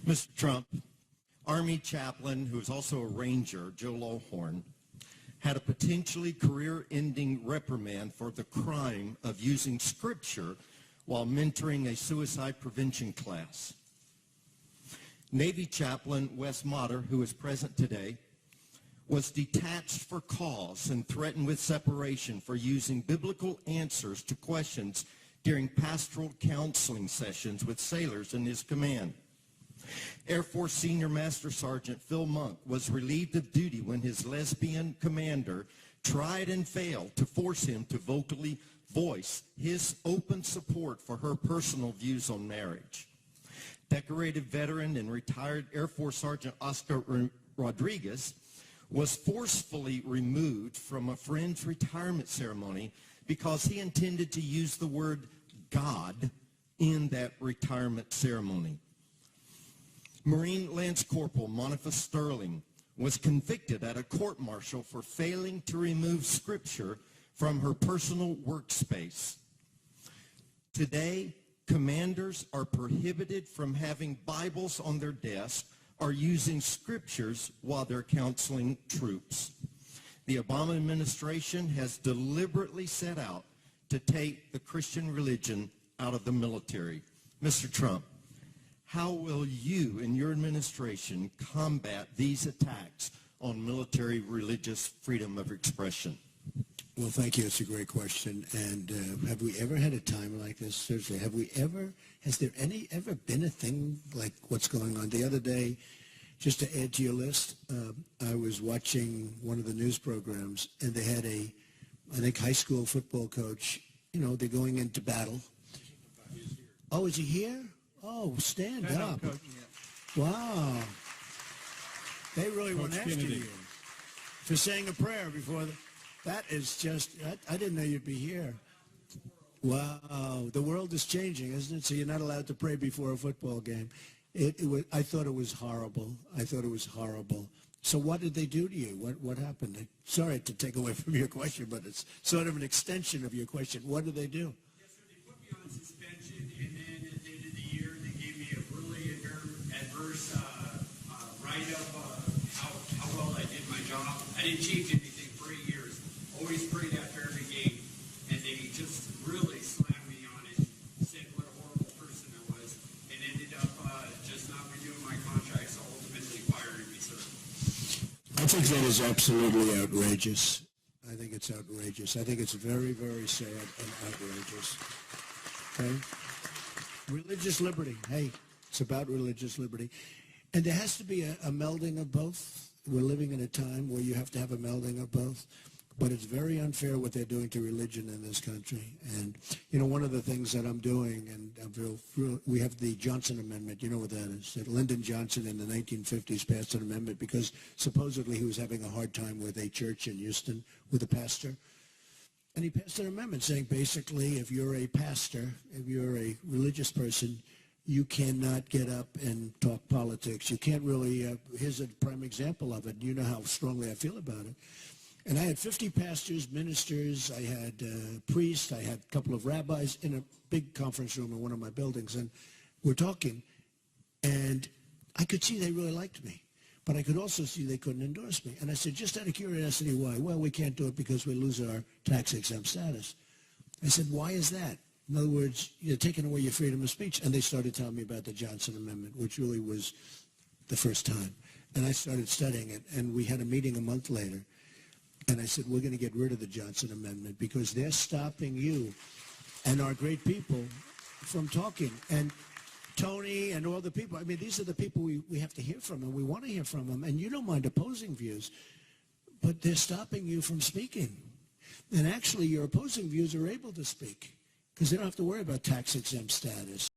Mr. Trump, Army chaplain, who is also a Ranger, Joe Lowhorn, had a potentially career-ending reprimand for the crime of using Scripture while mentoring a suicide prevention class. Navy chaplain Wes Motter, who is present today, was detached for cause and threatened with separation for using biblical answers to questions during pastoral counseling sessions with sailors in his command. Air Force Senior Master Sergeant Phil Monk was relieved of duty when his lesbian commander tried and failed to force him to vocally voice his open support for her personal views on marriage. Decorated veteran and retired Air Force Sergeant Oscar Rodriguez was forcefully removed from a friend's retirement ceremony because he intended to use the word God in that retirement ceremony. Marine Lance Corporal Monica Sterling was convicted at a court-martial for failing to remove Scripture from her personal workspace. Today, commanders are prohibited from having Bibles on their desk or using Scriptures while they're counseling troops. The Obama administration has deliberately set out to take the Christian religion out of the military. Mr. Trump, how will you and your administration combat these attacks on military religious freedom of expression? Well, thank you. It's a great question. And have we ever had a time like this? Seriously, has there ever been a thing like what's going on? The other day, just to add to your list, I was watching one of the news programs, and they had I think, high school football coach. You know, they're going into battle. Oh, is he here? Oh, stand up. Wow. They really went after you for saying a prayer before. That is just, I didn't know you'd be here. Wow. The world is changing, isn't it? So you're not allowed to pray before a football game. I thought it was horrible. I thought it was horrible. So what did they do to you? What happened? Sorry to take away from your question, but it's sort of an extension of your question. What did they do? Yes, sir. They put me on suspension, and then at the end of the year, they gave me a really adverse write-up how well I did my job. I didn't change anything for 8 years. Always prayed after every game, and they just really slammed me on it, said what a horrible person I was, and ended up just not renewing my contract, so ultimately firing me, sir. I think that is absolutely outrageous. I think it's outrageous. I think it's very, very sad and outrageous. Okay? Religious liberty. Hey, it's about religious liberty. And there has to be a melding of both. We're living in a time where you have to have a melding of both. But it's very unfair what they're doing to religion in this country. And, you know, one of the things that I'm doing, and we have the Johnson Amendment. You know what that is? That Lyndon Johnson in the 1950s passed an amendment because supposedly he was having a hard time with a church in Houston with a pastor. And he passed an amendment saying basically if you're a pastor, if you're a religious person, you cannot get up and talk politics. You can't really, here's a prime example of it. You know how strongly I feel about it. And I had 50 pastors, ministers, I had priests, I had a couple of rabbis in a big conference room in one of my buildings, and we're talking, and I could see they really liked me, but I could also see they couldn't endorse me. And I said, just out of curiosity, why? Well, we can't do it because we lose our tax-exempt status. I said, why is that? In other words, you're taking away your freedom of speech. And they started telling me about the Johnson Amendment, which really was the first time. And I started studying it, and we had a meeting a month later. And I said, we're going to get rid of the Johnson Amendment because they're stopping you and our great people from talking. And Tony and all the people, I mean, these are the people we have to hear from, and we want to hear from them. And you don't mind opposing views, but they're stopping you from speaking. And actually, your opposing views are able to speak because they don't have to worry about tax-exempt status.